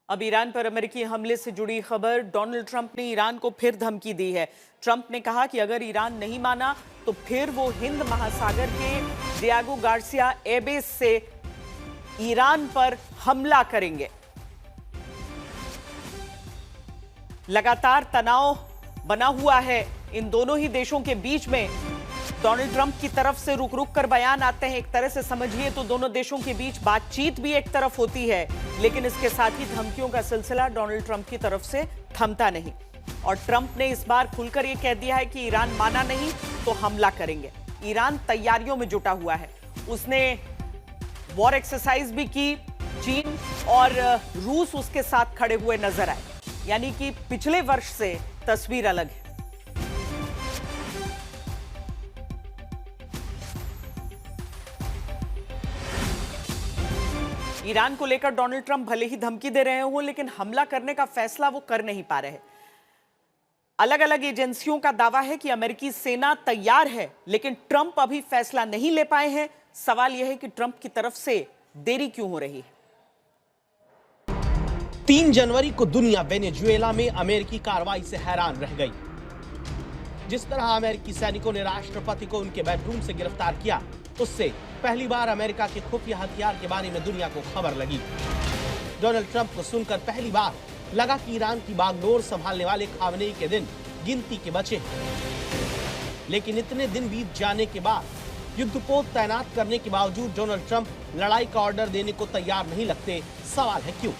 अब ईरान पर अमेरिकी हमले से जुड़ी खबर। डोनाल्ड ट्रंप ने ईरान को फिर धमकी दी है। ट्रंप ने कहा कि अगर ईरान नहीं माना तो फिर वो हिंद महासागर के डियागो गार्सिया एयरबेस से ईरान पर हमला करेंगे। लगातार तनाव बना हुआ है इन दोनों ही देशों के बीच में। डोनाल्ड ट्रंप की तरफ से रुक रुक कर बयान आते हैं। एक तरह से समझिए तो दोनों देशों के बीच बातचीत भी एक तरफ होती है, लेकिन इसके साथ ही धमकियों का सिलसिला डोनाल्ड ट्रंप की तरफ से थमता नहीं। और ट्रंप ने इस बार खुलकर यह कह दिया है कि ईरान माना नहीं तो हमला करेंगे। ईरान तैयारियों में जुटा हुआ है। उसने वॉर एक्सरसाइज भी की। चीन और रूस उसके साथ खड़े हुए नजर आए, यानी कि पिछले वर्ष से तस्वीर अलग है। ईरान को लेकर डोनाल्ड ट्रंप भले ही धमकी दे रहे हो, लेकिन हमला करने का फैसला वो कर नहीं पा रहे। अलग अलग एजेंसियों का दावा है कि अमेरिकी सेना तैयार है, लेकिन ट्रंप अभी फैसला नहीं ले पाए हैं। सवाल यह है कि ट्रंप की तरफ से देरी क्यों हो रही है। 3 जनवरी को दुनिया वेनेजुएला में अमेरिकी कार्रवाई से हैरान रह गई। जिस तरह अमेरिकी सैनिकों ने राष्ट्रपति को उनके बेडरूम से गिरफ्तार किया, उससे पहली बार अमेरिका के खुफिया हथियार के बारे में दुनिया को खबर लगी। डोनाल्ड ट्रंप को सुनकर पहली बार लगा कि ईरान की बागडोर संभालने वाले खामनेई के दिन गिनती के बचे। लेकिन इतने दिन बीत जाने के बाद युद्धपोत तैनात करने के बावजूद डोनाल्ड ट्रंप लड़ाई का ऑर्डर देने को तैयार नहीं लगते। सवाल है क्यों?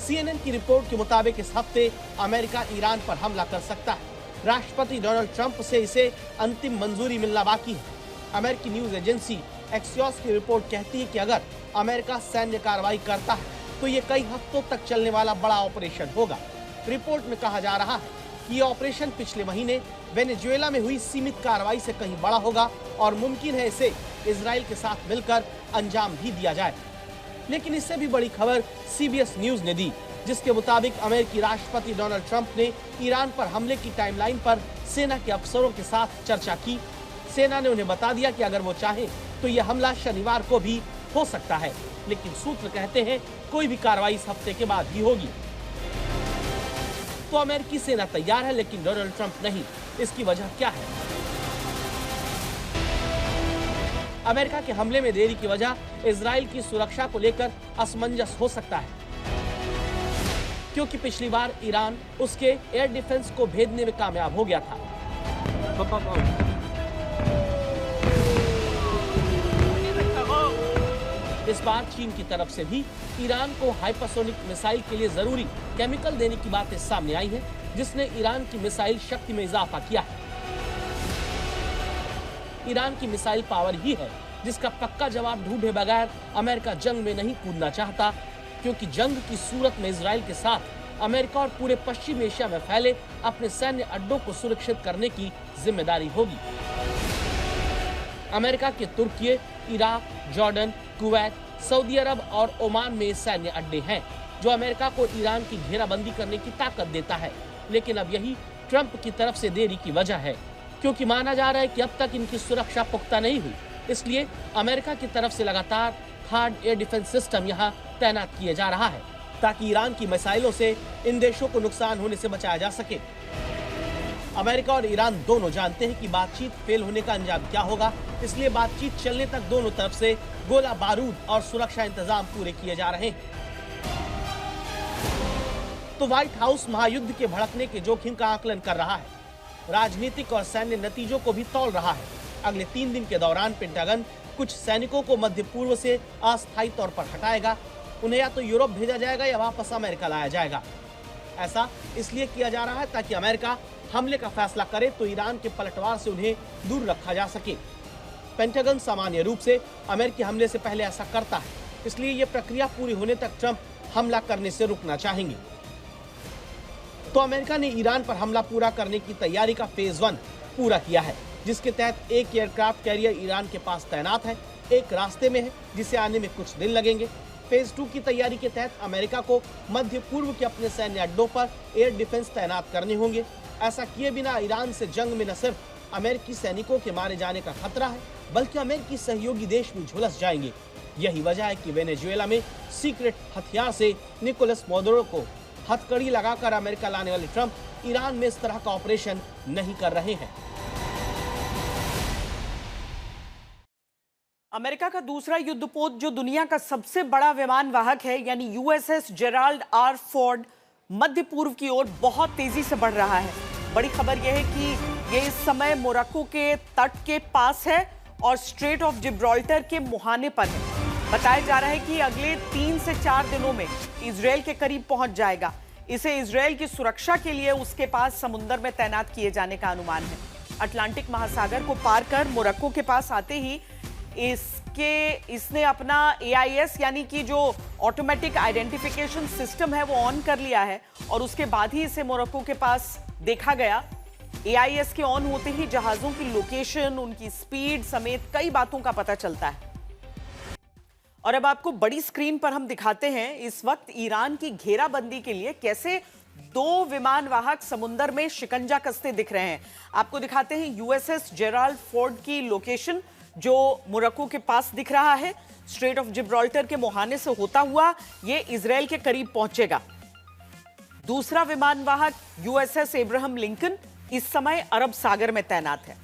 CNN की रिपोर्ट के मुताबिक इस हफ्ते अमेरिका ईरान पर हमला कर सकता है। राष्ट्रपति डोनाल्ड ट्रंप से इसे अंतिम मंजूरी मिलना बाकी है। अमेरिकी न्यूज एजेंसी एक्सियोस की रिपोर्ट कहती है कि अगर अमेरिका सैन्य कार्रवाई करता है तो ये कई हफ्तों तक चलने वाला बड़ा ऑपरेशन होगा। रिपोर्ट में कहा जा रहा है कि ये ऑपरेशन पिछले महीने वेनेजुएला में हुई सीमित कार्रवाई से कहीं बड़ा होगा और मुमकिन है इसे इजराइल के साथ मिलकर अंजाम भी दिया जाए। लेकिन इससे भी बड़ी खबर CBS न्यूज ने दी, जिसके मुताबिक अमेरिकी राष्ट्रपति डोनाल्ड ट्रंप ने ईरान पर हमले की टाइमलाइन पर सेना के अफसरों के साथ चर्चा की। सेना ने उन्हें बता दिया कि अगर वो चाहे तो यह हमला शनिवार को भी हो सकता है, लेकिन सूत्र कहते हैं कोई भी कार्रवाई इस हफ्ते के बाद ही होगी। तो अमेरिकी सेना तैयार है, लेकिन डोनाल्ड ट्रंप नहीं। इसकी वजह क्या है? अमेरिका के हमले में देरी की वजह इजराइल की सुरक्षा को लेकर असमंजस हो सकता है, क्योंकि पिछली बार ईरान उसके एयर डिफेंस को भेदने में कामयाब हो गया था। इस बार चीन की तरफ से भी ईरान को हाइपरसोनिक मिसाइल के लिए जरूरी केमिकल देने की बातें सामने आई है, जिसने ईरान की मिसाइल शक्ति में इजाफा किया है। ईरान की मिसाइल पावर ही है जिसका पक्का जवाब ढूंढे बगैर अमेरिका जंग में नहीं कूदना चाहता, क्योंकि जंग की सूरत में इजराइल के साथ अमेरिका और पूरे पश्चिम एशिया में फैले अपने सैन्य अड्डों को सुरक्षित करने की जिम्मेदारी होगी। अमेरिका के तुर्की, इराक, जॉर्डन, कुवैत, सऊदी अरब और ओमान में सैन्य अड्डे हैं, जो अमेरिका को ईरान की घेराबंदी करने की ताकत देता है। लेकिन अब यही ट्रंप की तरफ से देरी की वजह है, क्योंकि माना जा रहा है कि अब तक इनकी सुरक्षा पुख्ता नहीं हुई। इसलिए अमेरिका की तरफ से लगातार हार्ड एयर डिफेंस सिस्टम यहाँ तैनात किया जा रहा है, ताकि ईरान की मिसाइलों से इन देशों को नुकसान होने से बचाया जा सके। अमेरिका और ईरान दोनों जानते हैं कि बातचीत फेल होने का अंजाम क्या होगा, इसलिए बातचीत चलने तक दोनों तरफ से गोला बारूद और सुरक्षा इंतजाम पूरे किए जा रहे हैं। तो व्हाइट हाउस महायुद्ध के भड़कने के जोखिम का आकलन कर रहा है, राजनीतिक और सैन्य नतीजों को भी तौल रहा है। अगले 3 दिन के दौरान पेंटागन कुछ सैनिकों को मध्य पूर्व से अस्थायी तौर पर हटाएगा। उन्हें या तो यूरोप भेजा जाएगा या वापस अमेरिका लाया जाएगा। ऐसा इसलिए किया जा रहा है ताकि अमेरिका हमले का फैसला करे तो ईरान के पलटवार से उन्हें दूर रखा जा सके। पेंटागन सामान्य रूप से अमेरिकी हमले से पहले ऐसा करता है, इसलिए यह प्रक्रिया पूरी होने तक ट्रंप हमला करने से रुकना चाहेंगे। तो अमेरिका ने ईरान पर हमला पूरा करने की तैयारी का फेज 1 पूरा किया है, जिसके तहत एक एयरक्राफ्ट कैरियर ईरान के पास तैनात है, एक रास्ते में है जिसे आने में कुछ दिन लगेंगे। फेज 2 की तैयारी के तहत अमेरिका को मध्य पूर्व के अपने सैन्य अड्डों पर एयर डिफेंस तैनात करने होंगे। ऐसा किए बिना ईरान से जंग में न सिर्फ अमेरिकी सैनिकों के मारे जाने का खतरा है, बल्कि अमेरिकी सहयोगी देश भी झुलस जाएंगे। यही वजह है कि वेनेजुएला में सीक्रेट हथियार से निकोलस मादुरो को हथकड़ी लगाकर अमेरिका लाने वाले ट्रंप ईरान में इस तरह का ऑपरेशन नहीं कर रहे हैं। अमेरिका का दूसरा युद्धपोत जो दुनिया का सबसे बड़ा विमान वाहक है यानी यूएसएस जेराल्ड आर फोर्ड मध्य पूर्व की ओर बहुत तेजी से बढ़ रहा है। बड़ी खबर यह है कि ये इस समय मोरक्को के तट के पास है और स्ट्रेट ऑफ जिब्राल्टर के मुहाने पर है। बताया जा रहा है कि अगले 3 से 4 दिनों में इजराइल के करीब पहुंच जाएगा। इसे इजराइल की सुरक्षा के लिए उसके पास समुद्र में तैनात किए जाने का अनुमान है। अटलांटिक महासागर को पार कर मोरक्को के पास आते ही इसने अपना AIS यानी कि जो ऑटोमेटिक आइडेंटिफिकेशन सिस्टम है वो ऑन कर लिया है और उसके बाद ही इसे मोरक्को के पास देखा गया। AIS के ऑन होते ही जहाजों की लोकेशन, उनकी स्पीड समेत कई बातों का पता चलता है। और अब आपको बड़ी स्क्रीन पर हम दिखाते हैं इस वक्त ईरान की घेराबंदी के लिए कैसे 2 विमान वाहक समुद्र में शिकंजा कसते दिख रहे हैं। आपको दिखाते हैं USS जेराल्ड फोर्ड की लोकेशन जो मोरक्को के पास दिख रहा है। स्ट्रेट ऑफ जिब्राल्टर के मुहाने से होता हुआ ये इजराइल के करीब पहुंचेगा। दूसरा विमान वाहक USS एब्राहम लिंकन इस समय अरब सागर में तैनात है।